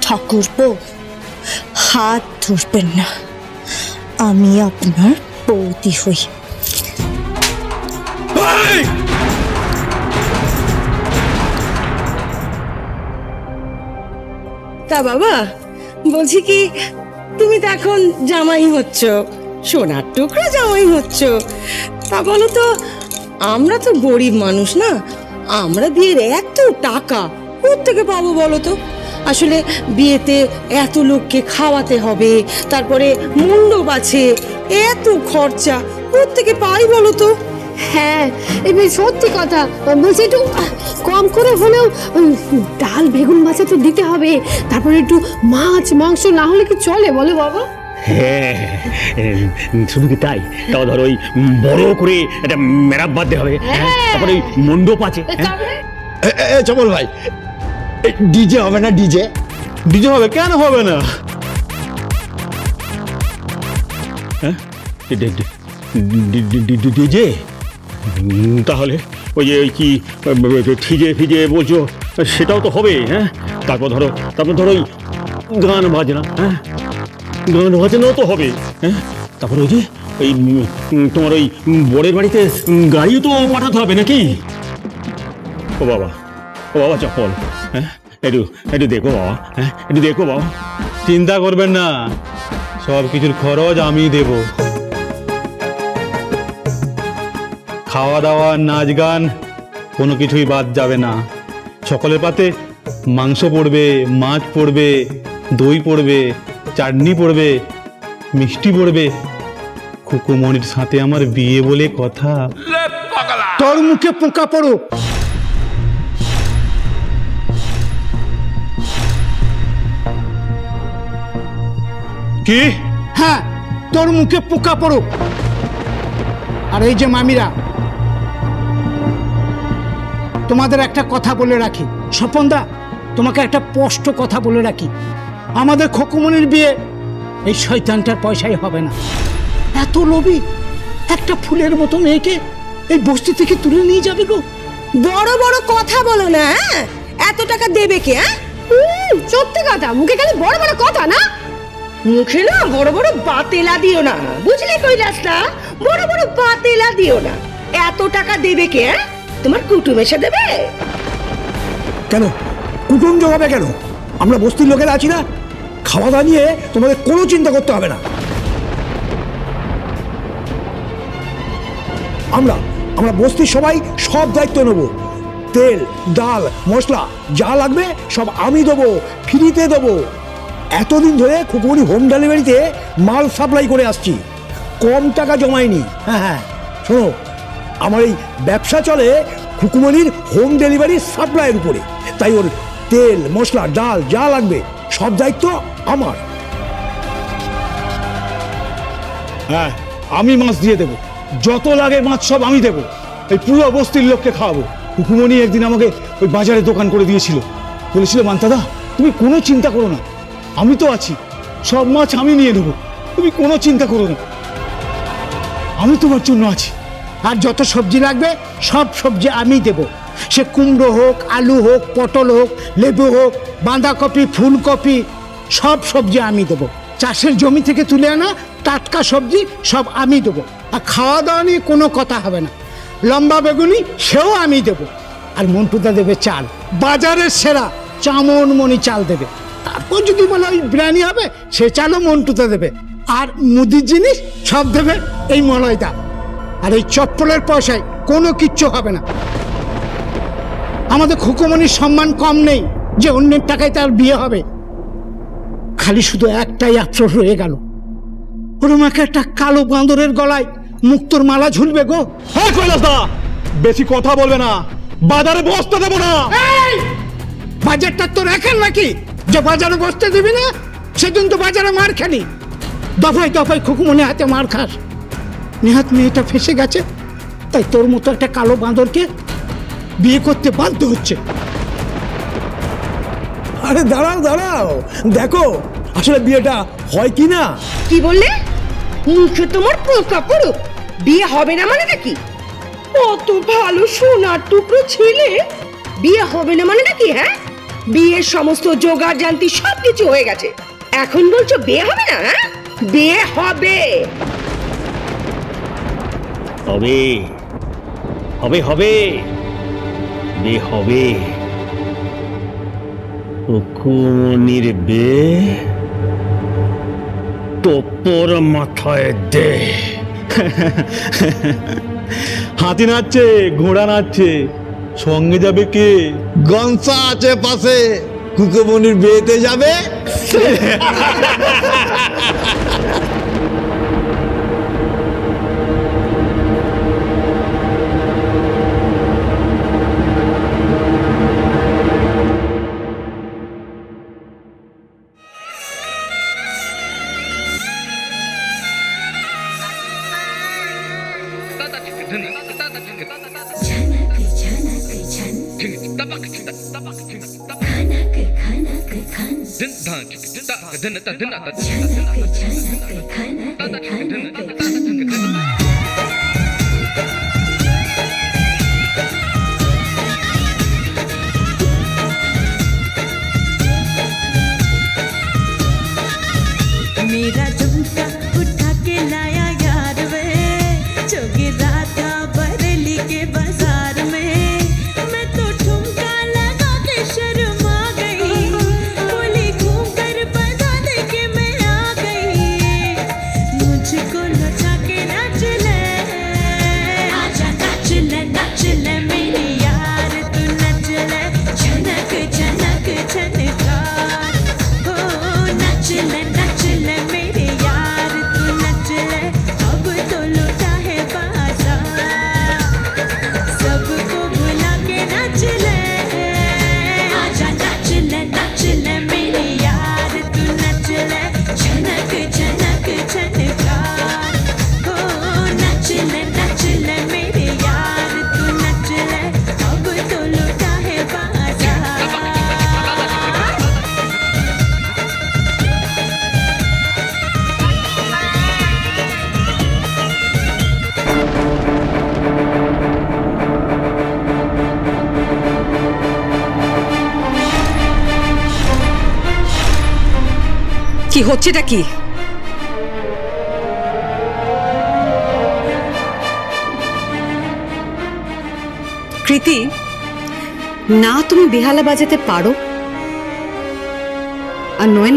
ঠাকুরপো, হাত ধরবেন না, আমি আপনার বৌদি হই। তা বাবা, বলছি কি, তুমি তো এখন জামাই হচ্ছ, সোনার টুকরা জামাই হচ্ছ, তা বলো তো, আমরা তো গরিব মানুষ না, আমরা বিয়ের এত টাকা কোত্থেকে পাবো বলো তো? আসলে বিয়েতে এত লোককে খাওয়াতে হবে, তারপরে মণ্ডপ আছে, এত খরচা কোত্থেকে পাই বলো তো? হ্যাঁ, এবার সত্যি কথা বলছি, একটু কম করে হলেও ডাল বেগুন ভাজা তো দিতে হবে, তারপরে একটু মাছ মাংস না হলে কি চলে বলো বাবা? হ্যাঁ, শুধু কি তাই, তাও ধরো ওই বড় করে একটা মেরাব বাঁধতে হবে, তারপরে ওই মণ্ডপ আছে। চপল ভাই, ডিজে হবে না? ডিজে ডিজে হবে, কেন হবে না? ডিজে তাহলে ওই যে ওই কি ফিজে ফিজে বলছো, সেটাও তো হবে। হ্যাঁ, তারপর ধরো ওই গান বাজনা, হ্যাঁ গান বাজনাও তো হবে। হ্যাঁ, তারপর ওই যে ওই তোমার ওই বরের বাড়িতে গাড়িও তো পাঠাতে হবে নাকি? ও বাবা চপল, হ্যাঁ একটু দেখো বাবা, হ্যাঁ একটু দেখো বাবা। চিন্তা করবেন না, সব কিছুর খরচ আমি দেব। খাওয়া দাওয়া, নাচ গান কোনো কিছুই বাদ যাবে না। সকলের পাতে মাংস পড়বে, মাছ পড়বে, দই পড়বে, চাটনি পড়বে, মিষ্টি পড়বে। খুকুমণির সাথে আমার বিয়ে বলে কথা। তোর মুখে পোকা পড়ো। কি? হ্যাঁ, তোর মুখে পোকা পড়ো। আর এই যে মামিরা, তোমাদের একটা কথা বলে রাখি। স্বপনদা, তোমাকে একটা স্পষ্ট কথা বলে রাখি, আমাদের খকুমনির বিয়ে এই শয়তানটার পয়সাই হবে না। এত লোভী একটা ফুলের মতো মেয়েকে এই বস্তি থেকে তুলে নিয়ে যাবে গো। বড় বড় কথা বলো না, এত টাকা দেবে কে? সত্যি কথা, মুখে খালি বড় বড় কথা না, মুখে না বড় বড় বাতেলা দিও না, বুঝলে কৈলাসটা? বড় বড় বাতেলা দিও না। এত টাকা দেবে কে? তোমার কুটুম এসে দেবে? কেন কুটুম জোগাবে কেন? আমরা বস্তির লোকেরা আছি না, খাওয়া দাওয়া নিয়ে তোমাদের কোনো চিন্তা করতে হবে না। আমরা বস্তির সবাই সব দায়িত্ব নেব। তেল ডাল মশলা যা লাগবে সব আমি দেবো, ফ্রিতে দেবো। এতদিন ধরে খুকুমনি হোম ডেলিভারিতে মাল সাপ্লাই করে আসছি, কম টাকা জমায়নি। হ্যাঁ, শোনো, আমার এই ব্যবসা চলে খুকুমনির হোম ডেলিভারি সাপ্লাইয়ের উপরে, তাই ওর তেল মশলা ডাল যা লাগবে সব দায়িত্ব আমার। হ্যাঁ, আমি মাছ দিয়ে দেবো, যত লাগে মাছ সব আমি দেবো। এই পুরো বস্তির লোককে খাওয়াবো। খুকুমনি একদিন আমাকে ওই বাজারে দোকান করে দিয়েছিল, বলেছিল, মান্তাদা তুমি কোনো চিন্তা করো না, আমি তো আছি, সব মাছ আমি নিয়ে নেবো, তুমি কোনো চিন্তা করো না, আমি তোমার জন্য আছি। আর যত সবজি লাগবে সব সবজি আমি দেব, সে কুমড়ো হোক, আলু হোক, পটল হোক, লেবু হোক, বাঁধাকপি, ফুলকপি, সব সবজি আমি দেব। চাষের জমি থেকে তুলে আনা টাটকা সবজি সব আমি দেবো। আর খাওয়া দাওয়া নিয়ে কোনো কথা হবে না। লম্বা বেগুনি সেও আমি দেব। আর মন্টুদা দেবে চাল, বাজারের সেরা চামনমণি চাল দেবে। তারপর যদি বলে ওই বিরিয়ানি হবে, সে চালও মন্টুদা দেবে। আর মুদির জিনিস সব দেবে এই মলয়দা। আর এই চপ্পলের পয়সায় কোনো কিচ্ছু হবে না। আমাদের খুকুমনির সম্মান কম নেই যে অন্যের টাকায় তার বিয়ে হবে। খালি শুধু একটাই আফসোস রয়ে গেল, ওর মাকে একটা কালো বাঁদরের গলায় মুক্তোর মালা ঝুলবে গো। হ্যাঁ কৈলাসদা, বেশি কথা বলবে না, বাজারে বসতে দেবো না। বাজারটা তো রাখেন নাকি যে বাজারে বসতে দিবি না? সেদিন তো বাজারে মার খালি, দফায় দফায় খুকুমনি হাতে মার খাস। নেহাত মেয়েটা ফেসে গেছে, তাই তোর মতো একটা কালো বাঁদরকে বিয়ে করতে বাধ্য হচ্ছে। আরে দাঁড়াও, দেখো আসলে বিয়েটা হয় কি না। কি বললে? মুখে তোমার পোকা পড়ুক, বিয়ে হবে না মানে নাকি? অত ভালো সোনার টুকরো ছেলে বিয়ে হবে না মানে নাকি? হ্যাঁ, বিয়ের সমস্ত জোগাড় জান্তি সবকিছু হয়ে গেছে, এখন বলছো বিয়ে হবে না? বিয়ে হবে। হবে হবে হবে বিয়ে হবে। হুকুমনির বিয়ে তোর মাথায় দে। হাতি নাচছে, ঘোড়া নাচছে, সঙ্গে যাবে কে? গনসা আছে পাশে, কুকুমনির বিয়েতে যাবে। मेरा झुमका उठा के लाया यार वे, जोगिरा था बरेली के बाजार में। मैं तो ठुमका लगा के शर्मा गई, बोली घूम कर बजा दे के मैं आ गई। मुझको लचा के नाच ले, आजा नाच ले मेरी यार, तू नच ले झनक झनक झनकार। हो नच ले मेरे यार, तू नच ले, अब तो लुटा है बाजार। सबको भुला के नच ले, आजा नच ले मेरे यार, तू नच ले झनक झनक झनकार। हो नच ले मेरे यार, तू नच ले, अब तो लुटा है बाजार। কি হচ্ছেটা কি? কৃতি, না তুমি বেহালা বাজাতে পারো, আর নয়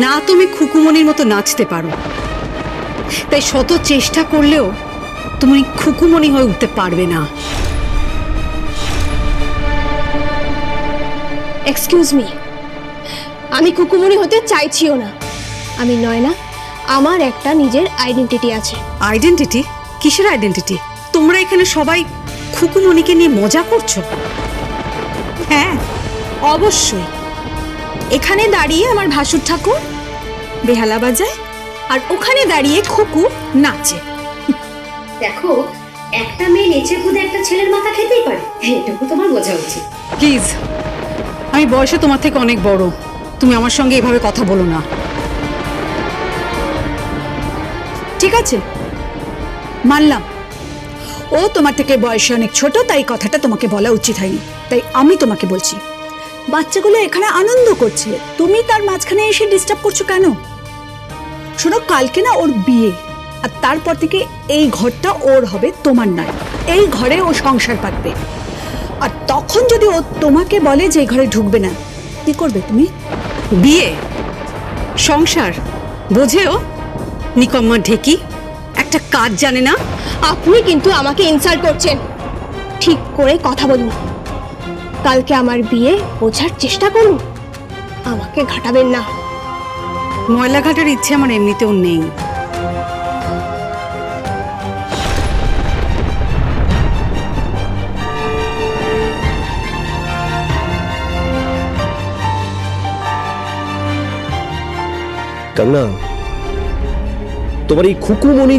না তুমি খুকুমনির মতো নাচতে পারো, তাই শত চেষ্টা করলেও তুমি খুকুমনি হয়ে উঠতে পারবে না। এক্সকিউজ মি, আমি কুকুমনি হতে চাইছিও না। আমি নয়না, আমার একটা নিজের আইডেন্টিটি আছে। আইডেন্টিটি? কিসের আইডেন্টিটি? তোমরা এখানে সবাই খুকুমনিকে নিয়ে মজা করছো? হ্যাঁ অবশ্যই, এখানে দাঁড়িয়ে আমার ভাসুর ঠাকুর বেহালা বাজায়, আর ওখানে দাঁড়িয়ে খুকু নাচে। দেখো, একটা মেয়ে নেচে খুদে একটা ছেলের মাথা খেতেই পারে, এটুকু তোমার বোঝা উচিত। প্লিজ, আমি বয়সে তোমার থেকে অনেক বড়, তুমি আমার সঙ্গে এভাবে কথা বলো না। ঠিক আছে, মানলাম ও তোমার থেকে বয়সে অনেক ছোট, তাই কথাটা তোমাকে বলা উচিত হয়নি। তাই আমি তোমাকে বলছি, বাচ্চাগুলো এখানে আনন্দ করছে, তুমি তার মাঝখানে এসে ডিস্টার্ব করছো কেন? শোনো, কালকে না ওর বিয়ে, আর তারপর থেকে এই ঘরটা ওর হবে, তোমার নয়। এই ঘরে ও সংসার পাতবে, আর তখন যদি ও তোমাকে বলে যে এই ঘরে ঢুকবে না, কি করবে তুমি? বিয়ে, সংসার বোঝেও? নিকম্মা ঢেকি, একটা কাজ জানে না। আপনি কিন্তু আমাকে ইনসাল্ট করছেন। ঠিক করে কথা বলুন। কালকে আমার বিয়ে বোঝার চেষ্টা করুন, আমাকে ঘাটাবেন না। ময়লা ঘাটার ইচ্ছে আমার এমনিতেও নেই। কাঙ্গনা, তোমার এই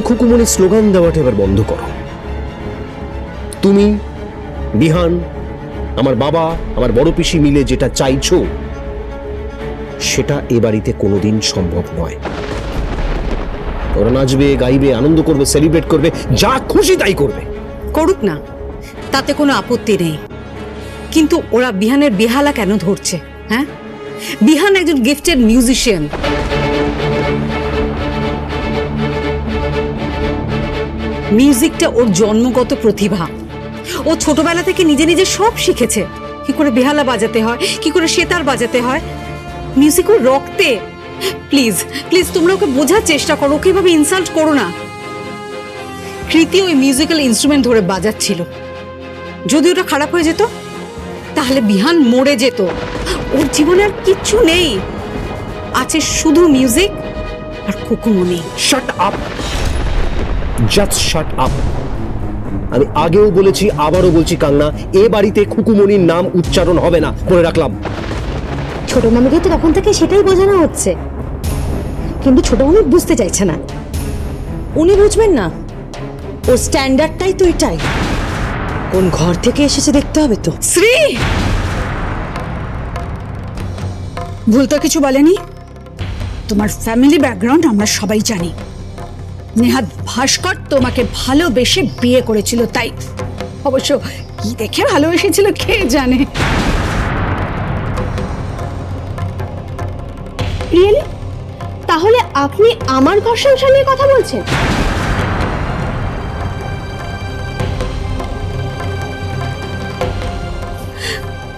খুকুমনি স্লোগান দেওয়াটা এবার বন্ধ করো। তুমি, বিহান, আমার বাবা, আমার বড় পিসি মিলে যেটা চাইছো সেটা এ বাড়িতে কোনোদিন সম্ভব নয়। ওরা নাচবে, গাইবে, আনন্দ করবে, সেলিব্রেট করবে, যা খুশি তাই করবে। করুক না, তাতে কোনো আপত্তি নেই, কিন্তু ওরা বিহানের বেহালা কেন ধরছে? হ্যাঁ, বিহান একজন গিফটেড মিউজিশিয়ান। মিউজিকটা ওর জন্মগত প্রতিভা। ও ছোটবেলা থেকে নিজে নিজে সব শিখেছে, কি করে বেহালা বাজাতে হয়, কি করে সেতার বাজাতে হয়। মিউজিক ওর রক্তে। প্লিজ প্লিজ তোমরা ওকে বোঝার চেষ্টা করো, ওকে এভাবে ইনসাল্ট করো না। কৃতি ওই মিউজিক্যাল ইনস্ট্রুমেন্ট ধরে বাজাচ্ছিল, যদি ওটা খারাপ হয়ে যেত তাহলে বিহান মরে যেত। ওর জীবনে আর কিচ্ছু নেই, আছে শুধু মিউজিক আর Khukumoni. Shut up, just shut up. আমি আগেও বলেছি, আবারও বলছি কাঙ্গনা, এ বাড়িতে খুকুমনির নাম উচ্চারণ হবে না, করে রাখলাম। ছোট মামিকে তো তখন থেকে সেটাই বোঝানো হচ্ছে, কিন্তু ছোট মামি বুঝতে চাইছে না। উনি বুঝবেন না, ওর স্ট্যান্ডার্ডটাই তো এটাই। কোন ঘর থেকে এসেছে দেখতে হবে তো। শ্রী, ভুল তো কিছু বলেনি। তোমার ফ্যামিলি ব্যাকগ্রাউন্ড আমরা সবাই জানি। নেহাত ভাস্কর তোমাকে ভালোবেসে বিয়ে করেছিল, তাই অবশ্য কি দেখে ভালোবেসেছিল কে জানে। রিয়েলি? তাহলে আপনি আমার ঘর সংসার নিয়ে কথা বলছেন?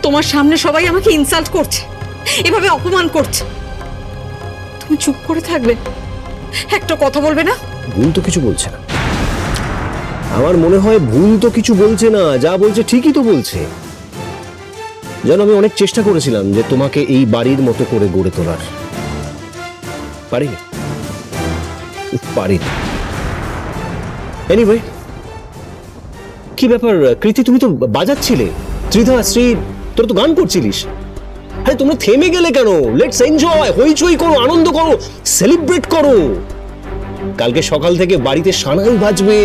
তোমার সামনে সবাই আমাকে ইনসাল্ট করছে, এভাবে অপমান করছে, তুমি চুপ করে থাকবে? একটা কথা বলবে না? ভুল তো কিছু বলছে না, আমার মনে হয় ভুল তো কিছু বলছে না, যা বলছে ঠিকই তো বলছে। যেন আমি অনেক চেষ্টা করেছিলাম যে তোমাকে এই বাড়ির মতো করে গড়ে তোলার, পারিনি। এনিওয়ে, কি ব্যাপার কৃতি, তুমি তো বাজাচ্ছিলে, ত্রিধা, শ্রী, তোরা তো গান করছিলিস। আরে তোমরা থেমে গেলে কেন? লেটস এনজয়, হইচই করো, আনন্দ করো, সেলিব্রেট করো। কালকে সকাল থেকে বাড়িতে সানাই বাজবে,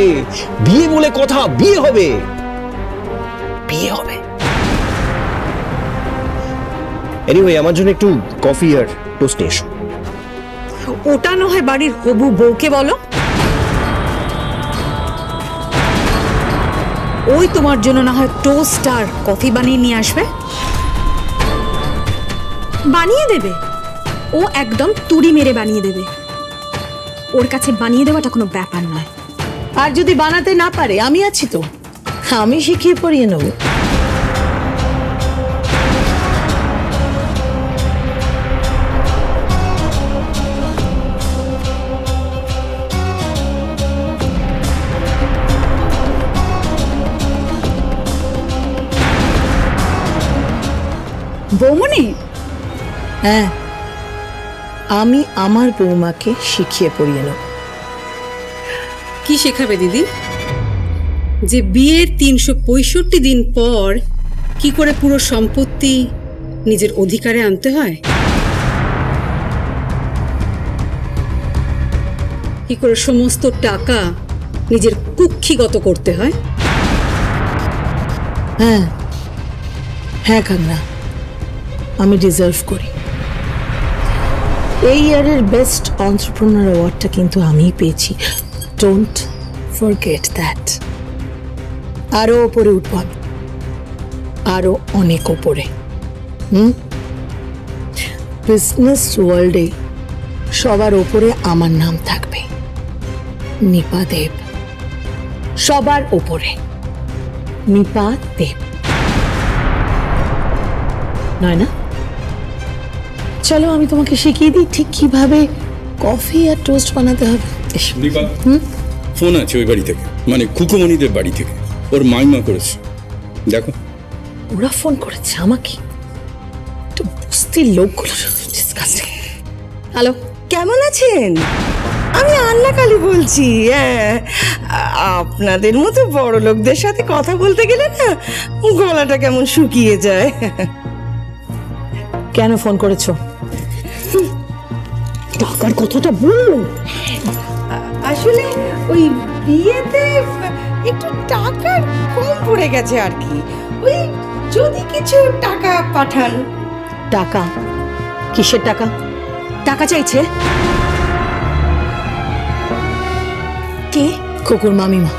বিয়ে বলে কথা, বিয়ে হবে, বিয়ে হবে। এনিওয়ে, আমার জন্য একটু কফি আর টোস্ট নিয়ে এসো। ওটা না হয় বাড়ির হবু বউকে বলো, ওই তোমার জন্য না হয় টোস্ট আর কফি বানিয়ে নিয়ে আসবে। বানিয়ে দেবে? ও একদম তুড়ি মেরে বানিয়ে দেবে, ওর কাছে বানিয়ে দেওয়াটা কোনো ব্যাপার নয়। আর যদি বানাতে না পারে, আমি আছি তো, আমি শিখিয়ে পড়িয়ে নেব। বৌমনি, হ্যাঁ, আমি আমার বৌমাকে শিখিয়ে পড়িয়ে নেব। কি শেখাবে দিদি? যে বিয়ের 365 দিন পর কি করে পুরো সম্পত্তি নিজের অধিকারে আনতে হয়, কি করে সমস্ত টাকা নিজের কুক্ষিগত করতে হয়। হ্যাঁ হ্যাঁ কাঙ্গনা, আমি ডিজার্ভ করি। এই ইয়ারের বেস্ট এন্টারপ্রেনার অ্যাওয়ার্ডটা কিন্তু আমিই পেয়েছি, ডোন্ট ফরগেট দ্যাট। আরো ওপরে উঠব আমি, আরো অনেক ওপরে। বিজনেস ওয়ার্ল্ডে সবার ওপরে আমার নাম থাকবে, নিপা দেব। সবার ওপরে নিপা দেব, নয় না? চলো আমি তোমাকে শিখিয়ে দিই ঠিক কিভাবে কফি আর টোস্ট বানাতে হবে। দীপা, ফোন আছে ওই বাড়ি থেকে, মানে খুকুমণিদের বাড়ি থেকে, ওর মাইমা করেছে, দেখো। ওরা ফোন করেছে আমাকে? একটু বুঝতির লোকগুলো ডিসকাস্টিং। হ্যালো, কেমন আছেন? আমি আন্নাকালী বলছি। হ্যাঁ, আপনাদের মতো বড় লোকদের সাথে কথা বলতে গেলে না গলাটা কেমন শুকিয়ে যায়। কেন ফোন করেছো? টাকার কথাটা বললো। আসলে ওই বিয়েতে একটু টাকা কম পড়ে গেছে আর কি, ওই যদি কিছু টাকা পাঠান। টাকা? কিসের টাকা? টাকা চাইছে কে? খোকুর মামিমা।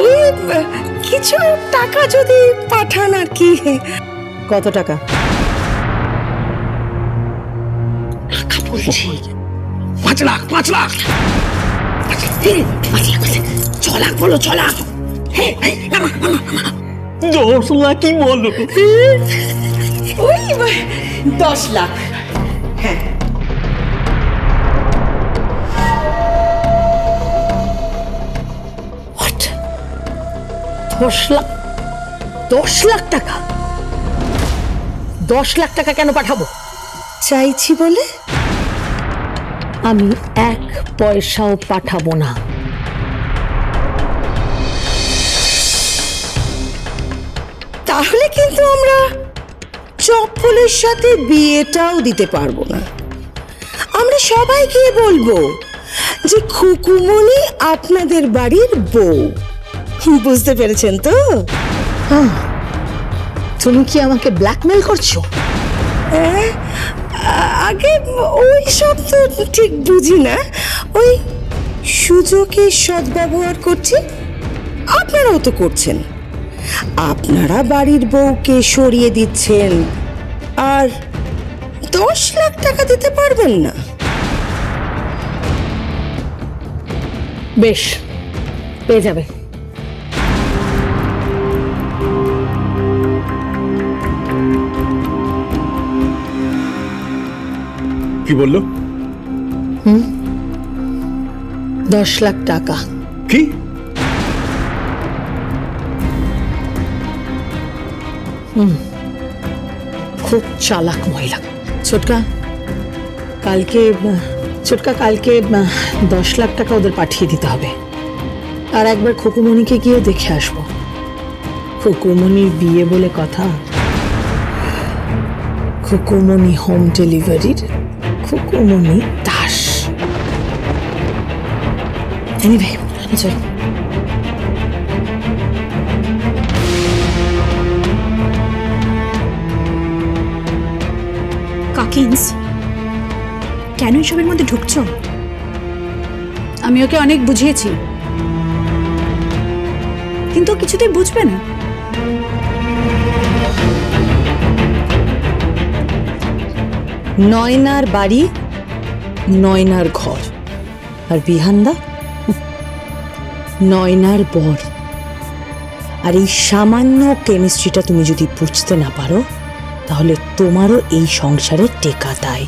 ওই কিছু টাকা যদি পাঠান আর কি। কত টাকা? 5 লাখ 5 লাখ। 6 লাখ বলো, 6 লাখ। 10 লাখই বলো। ওই 10 লাখ। হ্যাঁ, 10 লাখ? 10 লাখ টাকা? 10 লাখ টাকা কেন পাঠাবো? চাইছি বলে? আমি 1 পয়সাও পাঠাবো না। তাহলে কিন্তু আমরা চপ্পলের সাথে বিয়েটাও দিতে পারবো না। আমরা সবাই গিয়ে বলবো যে খুকুমনি আপনাদের বাড়ির বউ। বুঝতে পেরেছেন তো? তুমি কি আমাকে ব্ল্যাকমেল করছো? আগে ওই সব তো ঠিক বুঝি না, ওই সুযোগের সদ্ব্যবহার করছি। আপনারাও তো করছেন। আপনারা বাড়ির বউকে সরিয়ে দিচ্ছেন আর 10 লাখ টাকা দিতে পারবেন না। বেশ, পেয়ে যাবে। কি বললো? 10 লাখ টাকা। কি? খুব চালাক মহিলা। ছোটকা কালকে 10 লাখ টাকা ওদের পাঠিয়ে দিতে হবে। আর একবার খুকুমণিকে গিয়ে দেখে আসবো। খুকুমণির বিয়ে বলে কথা। খুকুমণি হোম ডেলিভারির খুকুমণি দাস। এনিওয়ে, চলো। কাকিন্স, কেন এসবের মধ্যে ঢুকছো? আমি ওকে অনেক বুঝিয়েছি, কিন্তু ও কিছুতেই বুঝবে না। নয়নার বাড়ি, নয়নার ঘর, আর বিহানদা নয়নার বর। আর এই সামান্য কেমিস্ট্রিটা তুমি যদি বুঝতে না পারো, তাহলে তোমারও এই সংসারের টেকা দায়।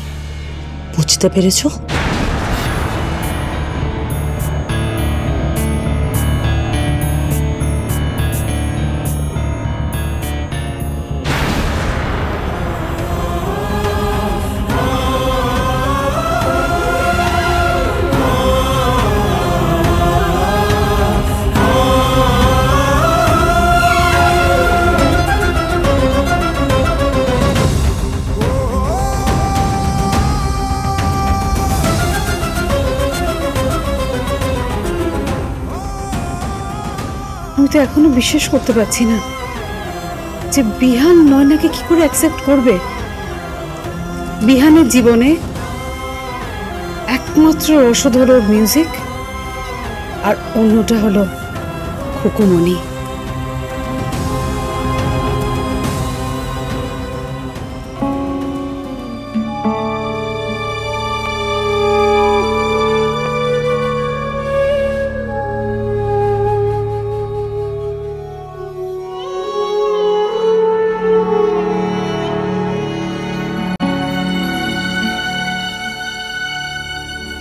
বুঝতে পেরেছো? আমি তো এখনো বিশ্বাস করতে পারছি না যে বিহান নয়নাকে কি করে অ্যাকসেপ্ট করবে। বিহানের জীবনে একমাত্র রসদ হলো মিউজিক, আর অন্যটা হলো খুকুমণি।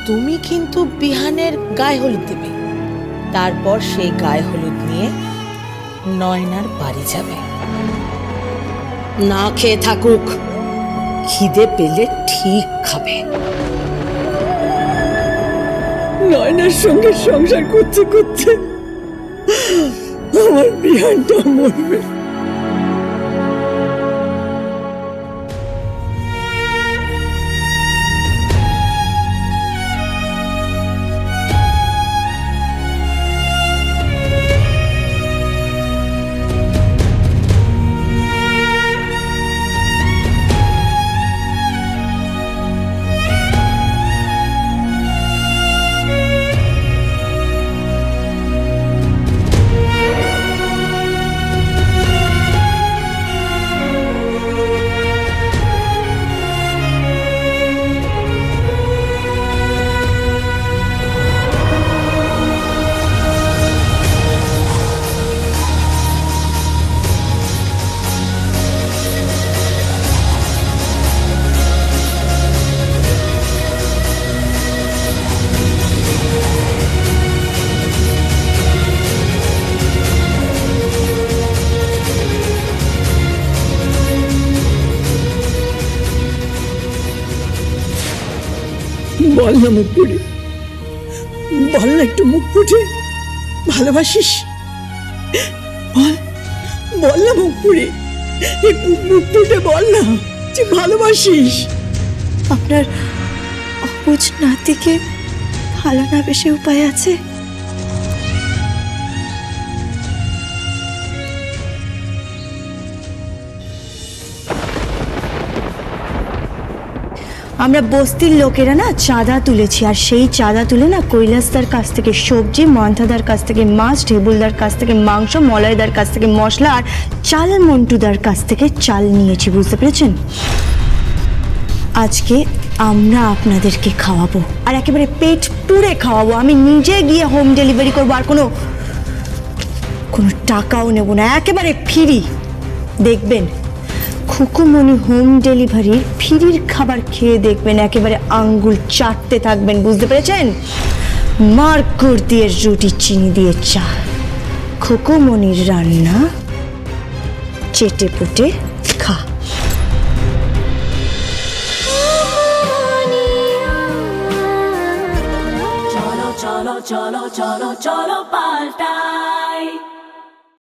তুমি কিন্তু বিহানের গায়ে হলুদ দেবে, তারপর সেই গায়ে হলুদ নিয়ে নয়নার বাড়ি যাবে। না খেয়ে থাকুক, খিদে পেলে ঠিক খাবে। নয়নার সঙ্গে সংসার করতে করতে আমার বিহানটা মরবে। বল না মুখ পুড়ে, বল না একটু মুখ ফুটে ভালোবাসিস। বল, বল না মুখ পুড়ে, একটু মুখ ফুটে বল না যে ভালোবাসিস। আপনার অবুঝ নাতিকে ভালো না বেশি উপায় আছে? আমরা বস্তির লোকেরা না চাঁদা তুলেছি, আর সেই চাঁদা তুলে না কৈলাসদার কাছ থেকে সবজি, মন্থাদার কাছ থেকে মাছ, ঢেবুলদার কাছ থেকে মাংস, মলয়দার কাছ থেকে মশলা, আর চাল মন্টুদার কাছ থেকে চাল নিয়েছি, বুঝতে পেরেছেন? আজকে আমরা আপনাদেরকে খাওয়াবো, আর একেবারে পেট পুড়ে খাওয়াবো। আমি নিজে গিয়ে হোম ডেলিভারি করবো, আর কোনো টাকাও নেব না, একেবারে ফ্রি। দেখবেন খুকুমনি হোম ডেলিভারির ফ্রির খাবার খেয়ে দেখবেন একেবারে আঙ্গুল চাটতে থাকবেন, বুঝতে পেরেছেন? মারকুর দিয়ে রুটি, চিনি দিয়ে চা, খুকুমনির রান্না, চেটে পুটে খা। চলো চলো চলো চলো চলো পাল্টাই।